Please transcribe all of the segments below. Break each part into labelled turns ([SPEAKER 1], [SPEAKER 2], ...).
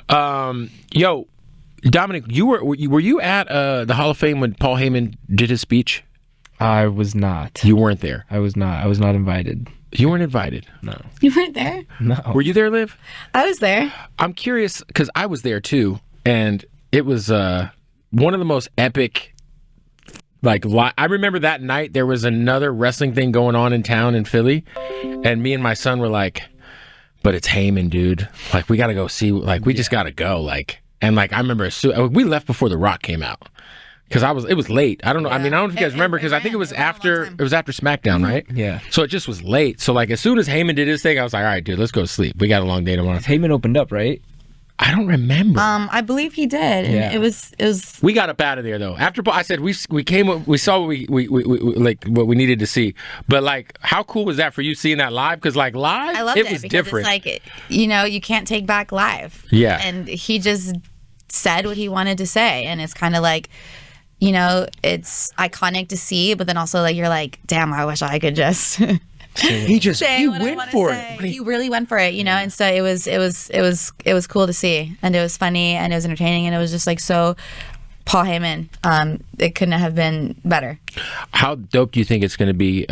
[SPEAKER 1] Yo, Dominik, were you at the Hall of Fame when Paul Heyman did his speech?
[SPEAKER 2] I was not.
[SPEAKER 1] You weren't there.
[SPEAKER 2] I was not. I was not invited.
[SPEAKER 1] You weren't invited.
[SPEAKER 2] No.
[SPEAKER 3] You weren't there?
[SPEAKER 2] No.
[SPEAKER 1] Were you there, Liv?
[SPEAKER 3] I was there.
[SPEAKER 1] I'm curious because I was there too, and it was one of the most epic. I remember that night there was another wrestling thing going on in town in Philly, and me and my son were like, "But it's Heyman, dude. Like, we got to go see. Like, we just got to go. Like." And I remember we left before The Rock came out because it was late. I don't know. Yeah. I mean, I don't know if you guys remember because I think it was after SmackDown, right?
[SPEAKER 2] Yeah.
[SPEAKER 1] So it just was late. So as soon as Heyman did his thing, I was like, all right, dude, let's go to sleep. We got a long day tomorrow.
[SPEAKER 2] Heyman opened up, right?
[SPEAKER 1] I don't remember.
[SPEAKER 3] I believe he did. And
[SPEAKER 2] yeah.
[SPEAKER 3] It was.
[SPEAKER 1] We got up out of there though. After I said we came, we saw what we like what we needed to see. But how cool was that for you seeing that live? Because live,
[SPEAKER 3] I loved
[SPEAKER 1] it was
[SPEAKER 3] because
[SPEAKER 1] different.
[SPEAKER 3] It's you can't take back live.
[SPEAKER 1] Yeah.
[SPEAKER 3] And he just said what he wanted to say, and it's kind of it's iconic to see, but then also you're like, damn, I wish I could just.
[SPEAKER 1] He went for it.
[SPEAKER 3] He really went for it, and so it was cool to see, and it was funny, and it was entertaining, and it was just so Paul Heyman. It couldn't have been better.
[SPEAKER 1] How dope do you think it's going to be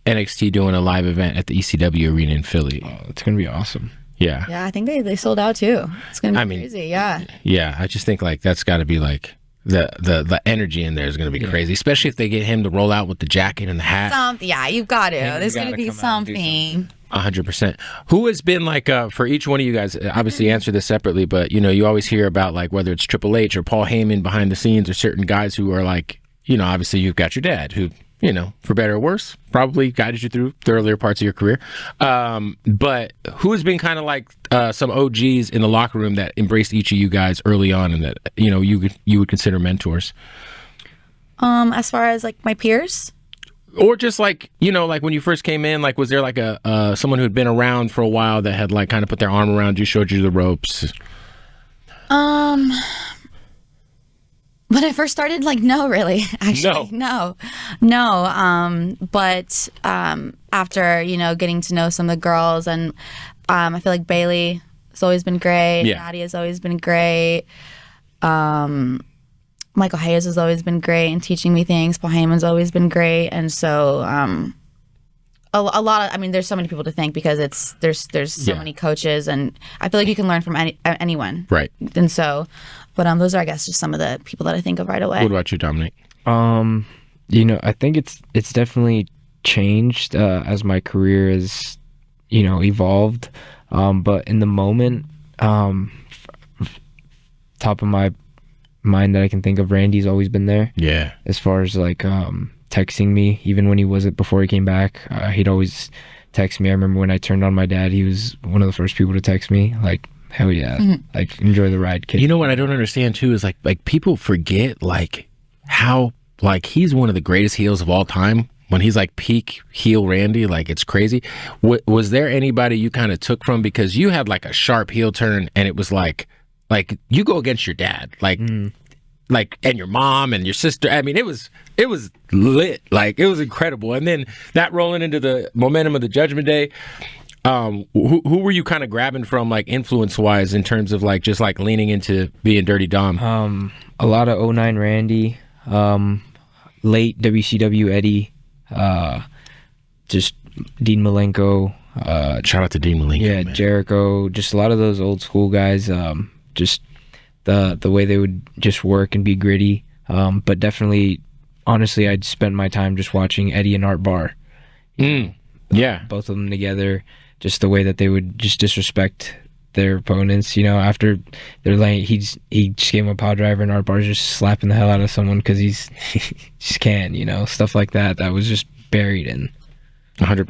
[SPEAKER 1] NXT doing a live event at the ECW arena in Philly?
[SPEAKER 2] Oh, it's going to be awesome.
[SPEAKER 1] Yeah.
[SPEAKER 3] Yeah, I think they sold out too. It's going to be crazy. Yeah.
[SPEAKER 1] Yeah, I just think that's got to be the energy in there is going to be crazy, especially if they get him to roll out with the jacket and the hat.
[SPEAKER 3] Yeah, you've got to. There's going to be something.
[SPEAKER 1] 100%. Who has been for each one of you guys, obviously answer this separately, but you always hear about whether it's Triple H or Paul Heyman behind the scenes or certain guys who are obviously you've got your dad who, for better or worse, probably guided you through the earlier parts of your career. But who has been kind of some OGs in the locker room that embraced each of you guys early on and that, you would consider mentors?
[SPEAKER 3] As far as my peers?
[SPEAKER 1] Or just when you first came in, was there someone who had been around for a while that had kind of put their arm around you, showed you the ropes? When I first started, no, really. Actually, no. But after getting to know some of the girls, and I feel like Bailey has always been great. Yeah.
[SPEAKER 3] Natty has always been great. Michael Hayes has always been great in teaching me things. Paul Heyman's always been great, and so a lot of. I mean, there's so many people to thank because there's so many coaches, and I feel like you can learn from anyone.
[SPEAKER 1] Right.
[SPEAKER 3] And so. But those are, I guess, just some of the people that I think of right away.
[SPEAKER 1] What about you, Dominik?
[SPEAKER 2] I think it's definitely changed as my career has, evolved. But in the moment, top of my mind that I can think of, Randy's always been there.
[SPEAKER 1] Yeah.
[SPEAKER 2] As far as texting me, even when he wasn't, before he came back, he'd always text me. I remember when I turned on my dad, he was one of the first people to text me. Hell yeah. Mm-hmm. Enjoy the ride, kid.
[SPEAKER 1] You know what I don't understand too is people forget how he's one of the greatest heels of all time. When he's peak heel Randy, it's crazy. Was there anybody you kind of took from, because you had a sharp heel turn, and it was you go against your dad, and your mom and your sister. I mean, it was lit. It was incredible. And then that rolling into the momentum of the Judgment Day. Who were you kind of grabbing from influence wise in terms of just leaning into being Dirty Dom?
[SPEAKER 2] A lot of 09 Randy, late WCW Eddie, just Dean Malenko.
[SPEAKER 1] Shout out to Dean Malenko.
[SPEAKER 2] Yeah, man. Jericho, just a lot of those old school guys. Just the way they would just work and be gritty. But definitely, honestly, I'd spend my time just watching Eddie and Art Barr.
[SPEAKER 1] Yeah,
[SPEAKER 2] both of them together. Just the way that they would just disrespect their opponents, after they're he just gave him a power driver, and Art Barr's just slapping the hell out of someone because he just can, stuff like that. That was just buried in.
[SPEAKER 1] 100%.